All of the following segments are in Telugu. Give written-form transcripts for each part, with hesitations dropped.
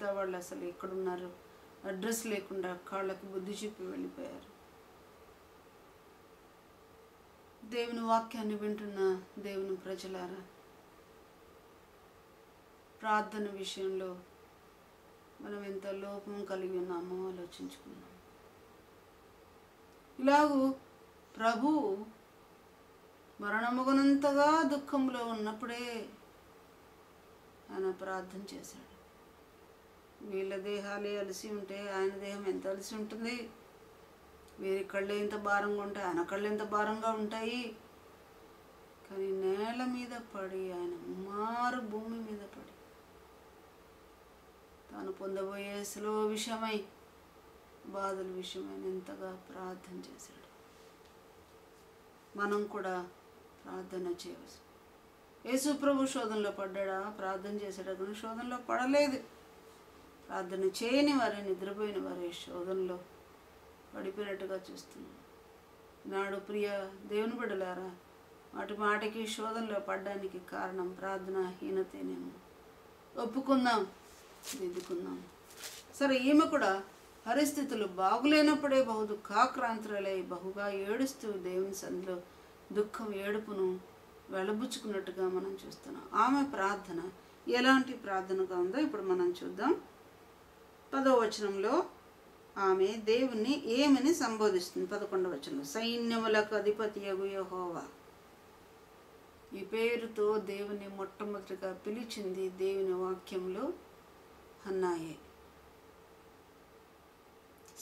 మిగతా వాళ్ళు అసలు ఎక్కడున్నారు అడ్రస్ లేకుండా కాళ్ళకు బుద్ధి చెప్పి వెళ్ళిపోయారు. దేవుని వాక్యాన్ని వింటున్న దేవుని ప్రజలారా, ప్రార్థన విషయంలో మనం ఎంత లోపం కలిగి ఉన్నామో ఆలోచించుకున్నాం. ఇలాగూ ప్రభు మరణముగనంతగా దుఃఖంలో ఉన్నప్పుడే ఆయన ప్రార్థన చేశాడు. వీళ్ళ దేహాలే అలసి ఉంటే ఆయన దేహం ఎంత అలసి ఉంటుంది, వీరి కళ్ళు ఎంత భారంగా ఉంటాయి, ఆయన కళ్ళు ఎంత భారంగా ఉంటాయి. కానీ నేల మీద పడి ఆయన మారు భూమి మీద పడి తాను పొందబోయే స్లో విషయమై బాధల విషయమైన ఎంతగా ప్రార్థన చేశాడు. మనం కూడా ప్రార్థన చేయవచ్చు. యేసు ప్రభు శోధనలో పడ్డాడా? ప్రార్థన చేశాడా? కానీ శోధనలో పడలేదు. ప్రార్థన చేయని వారే, నిద్రపోయిన వారే శోధనలో పడిపోయినట్టుగా చూస్తున్నాం. నాడు ప్రియ దేవుని బిడ్డలారా, మాటి మాటికి శోధనలో పడ్డానికి కారణం ప్రార్థనాహీనతేనేమో. ఒప్పుకుందాం, దిద్దుకుందాం. సరే, ఈమె కూడా పరిస్థితులు బాగులేనప్పుడే బహు దుఃఖాక్రాంతులై బహుగా ఏడుస్తూ దేవుని సన్నిధిలో దుఃఖం ఏడుపును వెలబుచ్చుకున్నట్టుగా మనం చూస్తున్నాం. ఆమె ప్రార్థన ఎలాంటి ప్రార్థనగా ఉందో ఇప్పుడు మనం చూద్దాం. 10వ వచనంలో ఆమె దేవుణ్ణి ఏమని సంబోధిస్తుంది. 11వ వచనంలో సైన్యములకు అధిపతియగు యెహోవా. ఈ పేరుతో దేవుని మొట్టమొదటిగా పిలిచింది దేవుని వాక్యంలో హన్నాయే.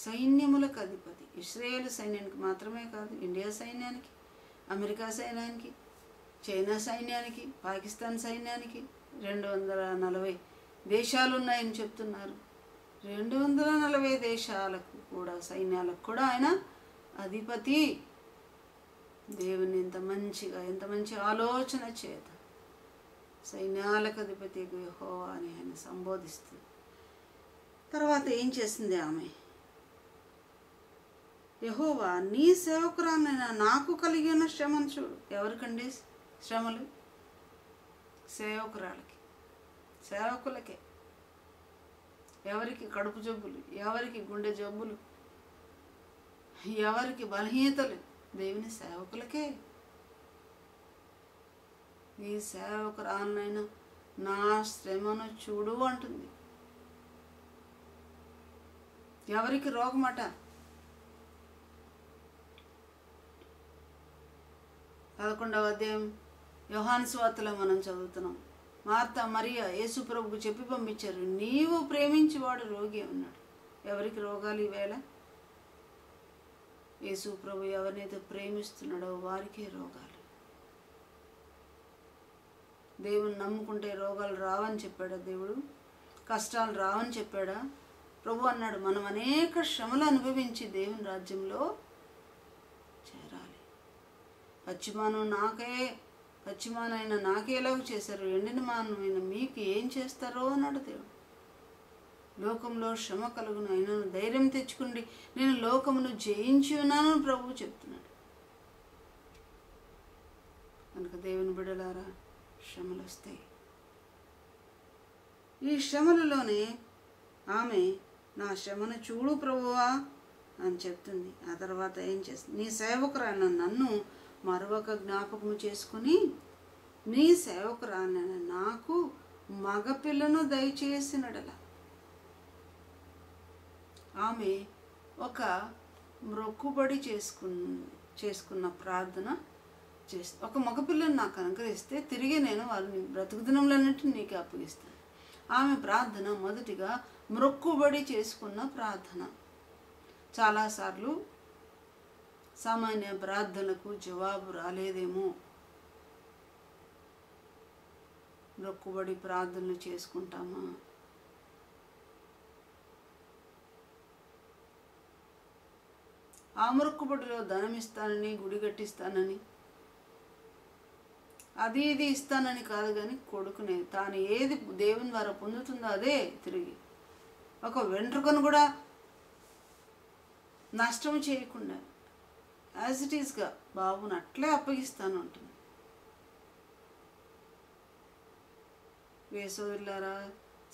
సైన్యములకు అధిపతి. ఇశ్రాయేలు సైన్యానికి మాత్రమే కాదు, ఇండియా సైన్యానికి, అమెరికా సైన్యానికి, చైనా సైన్యానికి, పాకిస్తాన్ సైన్యానికి 240 దేశాలు ఉన్నాయని చెప్తున్నారు. 240 దేశాలకు కూడా, సైన్యాలకు కూడా ఆయన అధిపతి. దేవుని ఎంత మంచి ఆలోచన చేత సైన్యాలకు అధిపతి యెహోవా అని ఆయన సంబోధిస్తుంది. తర్వాత ఏం చేసింది ఆమె? యెహోవా, నీ సేవకురాలైన నాకు కలిగి ఉన్న శ్రమను చూడు. ఎవరికండి శ్రమలు? సేవకురాలకి, సేవకులకే. ఎవరికి కడుపు జబ్బులు, ఎవరికి గుండె జబ్బులు, ఎవరికి బలహీనతలు? దేవుని సేవకులకే. నీ సేవకురాలనైనా నా శ్రమను చూడు అంటుంది. ఎవరికి రోగమట? 11వ అధ్యాయం యోహాను సువార్తలో మనం చదువుతున్నాం. మార్తా మరియా యేసు ప్రభువుకు చెప్పి పంపించారు, నీవు ప్రేమించేవాడు రోగి అన్నాడు. ఎవరికి రోగాలు ఈవేళ? యేసు ప్రభు ఎవరినైతే ప్రేమిస్తున్నాడో వారికే రోగాలు. దేవుని నమ్ముకుంటే రోగాలు రావని చెప్పాడా దేవుడు? కష్టాలు రావని చెప్పాడా? ప్రభు అన్నాడు, మనం అనేక శ్రమలు అనుభవించి దేవుని రాజ్యంలో చేరాలి. పచ్చిమానైన నాకే ఎలాగ చేశారు, ఎండిన మానమైన మీకు ఏం చేస్తారో అన్నాడు దేవుడు. లోకంలో శ్రమ కలుగును, అయినా ధైర్యం తెచ్చుకోండి, నేను లోకమును జయించి ఉన్నాను ప్రభువు చెప్తున్నాడు. కనుక దేవుని బిడ్డలారా, శ్రమలు వస్తాయి. ఈ శ్రమలలోనే ఆమె నా శ్రమను చూడు ప్రభువా అని చెప్తుంది. ఆ తర్వాత ఏం చేస్తుంది? నీ సేవకురాన్న నన్ను మరొక జ్ఞాపకము చేసుకుని నీ సేవకురాన్న నాకు మగపిల్లను దయచేసినడల. ఆమె ఒక మొక్కుబడి చేసుకున్న ప్రార్థన చేస్తుంది. ఒక మగపిల్లని నాకు అనుగ్రహిస్తే తిరిగి నేను వారిని బ్రతుకుదినములన్నింటినీ నీకు అప్పగిస్తాను. ఆమె ప్రార్థన మొదటిగా మొక్కుబడి చేసుకున్న ప్రార్థన. చాలాసార్లు సామాన్య ప్రార్థనలకు జవాబు రాలేదేమో, మొక్కుబడి ప్రార్థనలు చేసుకుంటామా? ఆ మొక్కుబడిలో ధనం ఇస్తానని, గుడి కట్టిస్తానని, అది ఇది ఇస్తానని కాదు, కానీ కొడుకునే తాను ఏది దేవుని ద్వారా పొందుతుందో అదే తిరిగి ఒక వెంట్రుకను కూడా నష్టం చేయకుండా యాజ్ ఇట్ ఈస్గా బాబుని అట్లే అప్పగిస్తాను అంటుంది. వేసోదిల్లారా,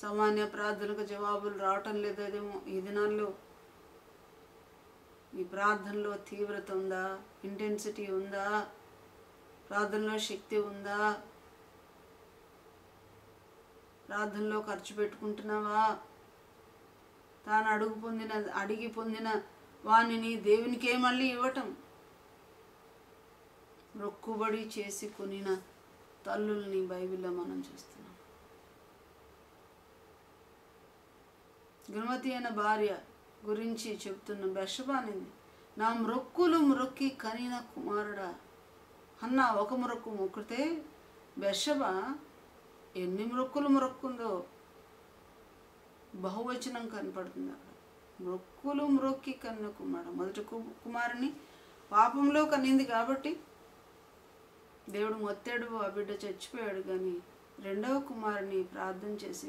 సామాన్య ప్రార్థనకు జవాబులు రావటం లేదేమో ఈ దినాల్లో. ఈ ప్రార్థనలో తీవ్రత ఉందా? ఇంటెన్సిటీ ఉందా? ప్రార్థనలో శక్తి ఉందా? ప్రార్థనలో ఖర్చు పెట్టుకుంటున్నావా? తాను అడిగి పొందిన వాణిని దేవునికే మళ్ళీ ఇవ్వటం. మొక్కుబడి చేసి కొనిన తల్లుల్ని బైబిల్లో మనం చూస్తున్నాం. గుణవతి అయిన భార్య గురించి చెప్తున్న బెత్షెబానింది, నా మ్రొక్కులు మ్రొక్కి కనిన కుమారుడా. అన్న ఒక మ్రొక్కు మొక్కితే బెత్షెబా ఎన్ని మ్రొక్కులు మ్రొక్కుందో బహువచనం కనపడుతుంది అక్కడ. మ్రొక్కులు మ్రొక్కి కన్న కుమారుడు. మొదటి కుమారుని పాపంలో కనింది కాబట్టి దేవుడు మొత్తాడు, ఆ బిడ్డ చచ్చిపోయాడు. కానీ రెండవ కుమారుని ప్రార్థన చేసి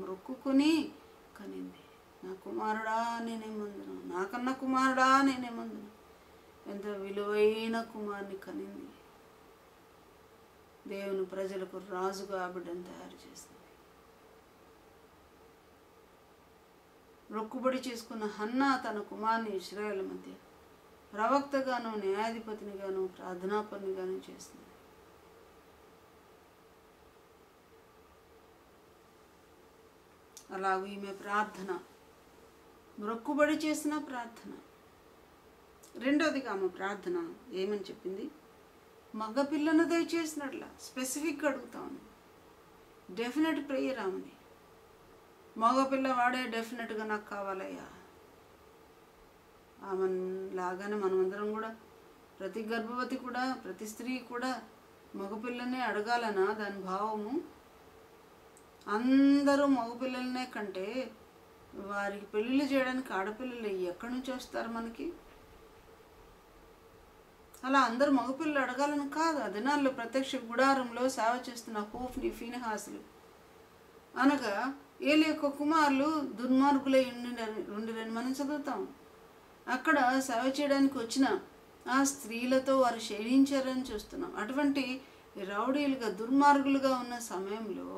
మొక్కుకుని కనింది. నా కుమారుడా నేనేమందును, నాకన్నా కుమారుడా నేనేమందును. ఎంత విలువైన కుమారుని కనింది. దేవుని ప్రజలకు రాజుగా ఆ బిడ్డను తయారు చేసింది. మొక్కుబడి చేసుకున్న హన్నా తన కుమారుని ఇశ్రాయేలు మధ్య ప్రవక్తగాను, న్యాయాధిపతినిగాను, ప్రార్థనాపరునిగాను చేసింది. అలాగే ఈమె ప్రార్థన మొక్కుబడి చేసిన ప్రార్థన. రెండోదిగా ఆమె ప్రార్థన ఏమని చెప్పింది? మగపిల్లను దయచేసినట్ల స్పెసిఫిక్గా అడుగుతా ఉంది. డెఫినెట్ ప్రేయర్ ఆమెది. మగపిల్ల వాడే డెఫినెట్గా నాకు కావాలయ్యా. ఆమె లాగానే మనమందరం కూడా, ప్రతి గర్భవతి కూడా, ప్రతి స్త్రీ కూడా మగపిల్లనే అడగాలనా దాని భావము? అందరూ మగపిల్లలనే కంటే వారికి పెళ్ళిళ్ళు చేయడానికి ఆడపిల్లలు ఎక్కడి నుంచి వస్తారు మనకి? అలా అందరూ మగపిల్లలు అడగాలని కాదు. ఆ దినాల్లో ప్రత్యక్ష గుడారంలో సేవ చేస్తున్న హోఫ్ని, ఫీనెహాసులు అనగా ఏలి యొక్క కుమారులు దుర్మార్గులై ఉండిరని మనం చదువుతాం. అక్కడ సేవ చేయడానికి వచ్చిన ఆ స్త్రీలతో వారు శయనించారని చూస్తున్నాం. అటువంటి రౌడీలుగా, దుర్మార్గులుగా ఉన్న సమయంలో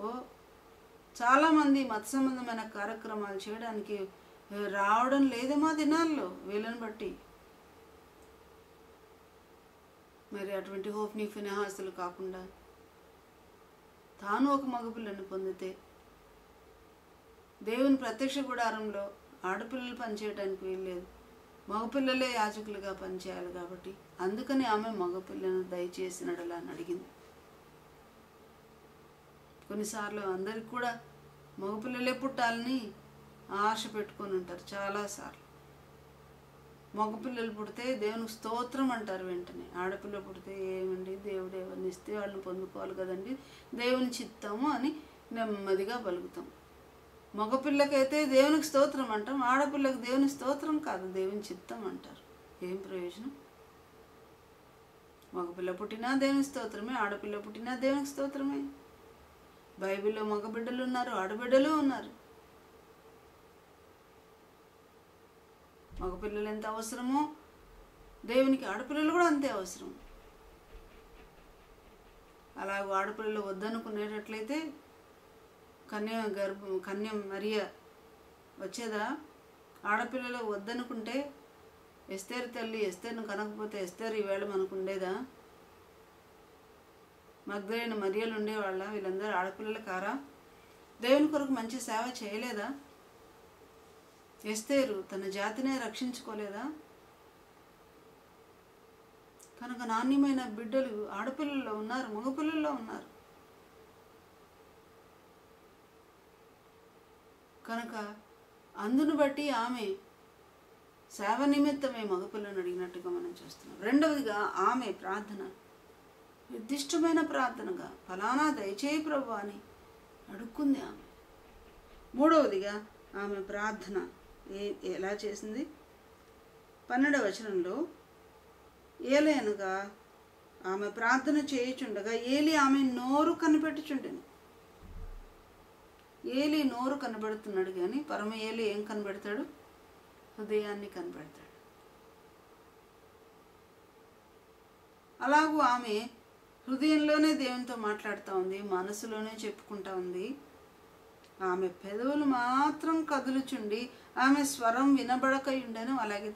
చాలామంది మత సంబంధమైన కార్యక్రమాలు చేయడానికి రావడం లేదేమో దినాల్లో వీళ్ళని బట్టి. మరి అటువంటి హోఫ్ని, ఫీనెహాసులు కాకుండా తాను ఒక మగపిల్లని పొందితే దేవుని ప్రత్యక్ష గుడారంలో ఆడపిల్లలు పనిచేయడానికి వీల్లేదు, మగపిల్లలే యాజకులుగా పనిచేయాలి. కాబట్టి అందుకని ఆమె మగపిల్లను దయచేసినడలా అని అడిగింది. కొన్నిసార్లు అందరికి కూడా మగపిల్లలే పుట్టాలని ఆశ పెట్టుకొని ఉంటారు. చాలాసార్లు మగపిల్లలు పుడితే దేవునికి స్తోత్రం అంటారు వెంటనే. ఆడపిల్ల పుడితే ఏమండి దేవుడు ఎవరిని ఇస్తే వాళ్ళని పొందుకోవాలి కదండి, దేవుని చిత్తము అని నెమ్మదిగా పలుకుతాం. మగపిల్లకైతే దేవునికి స్తోత్రం అంటాం, ఆడపిల్లకి దేవుని స్తోత్రం కాదు, దేవుని చిత్తం అంటారు. ఏం ప్రయోజనం? మగపిల్ల పుట్టినా దేవుని స్తోత్రమే, ఆడపిల్ల పుట్టినా దేవునికి స్తోత్రమే. బైబిల్లో మగబిడ్డలు ఉన్నారు, ఆడబిడ్డలు ఉన్నారు. మగపిల్లలు ఎంత అవసరమో దేవునికి ఆడపిల్లలు కూడా అంతే అవసరం. అలాగూ ఆడపిల్లలు వద్దనుకునేటట్లయితే కన్య మరియ వచ్చేదా? ఆడపిల్లలు వద్దనుకుంటే ఎస్తేరు తల్లి ఎస్తేరును కనకపోతే ఎస్తేరు ఈవేళ మనకు ఉండేదా? మగ్దలేని మరియలు ఉండేవాళ్ళ? వీళ్ళందరూ ఆడపిల్లలు కారా? దేవుని కొరకు మంచి సేవ చేయలేదా? ఎస్తేరు తన జాతినే రక్షించుకోలేదా? కనుక నాణ్యమైన బిడ్డలు ఆడపిల్లల్లో ఉన్నారు, మగపిల్లల్లో ఉన్నారు. కనుక అందును బట్టి ఆమె సేవ నిమిత్తమే మగపిల్లను అడిగినట్టుగా మనం చూస్తున్నాం. రెండవదిగా ఆమె ప్రార్థన నిర్దిష్టమైన ప్రార్థనగా ఫలానా దయచేయి ప్రభు అని అడుక్కుంది ఆమె. మూడవదిగా ఆమె ప్రార్థన ఎలా చేసింది? 12వ వచనంలో ఏలయనగా ఆమె ప్రార్థన చేయుచుండగా ఏలి ఆమె నోరు కనిపెట్టుచుండెను. ఏలి నోరు కనబెడుతున్నాడు కానీ పరమ ఏలి ఏం కనబెడతాడు? హృదయాన్ని కనబెడతాడు. అలాగూ ఆమె హృదయంలోనే దేవునితో మాట్లాడుతూ ఉంది, మనసులోనే చెప్పుకుంటా ఉంది. ఆమె పెదవులు మాత్రం కదులుచుండి ఆమె స్వరం వినబడకయుండెను. అలాగే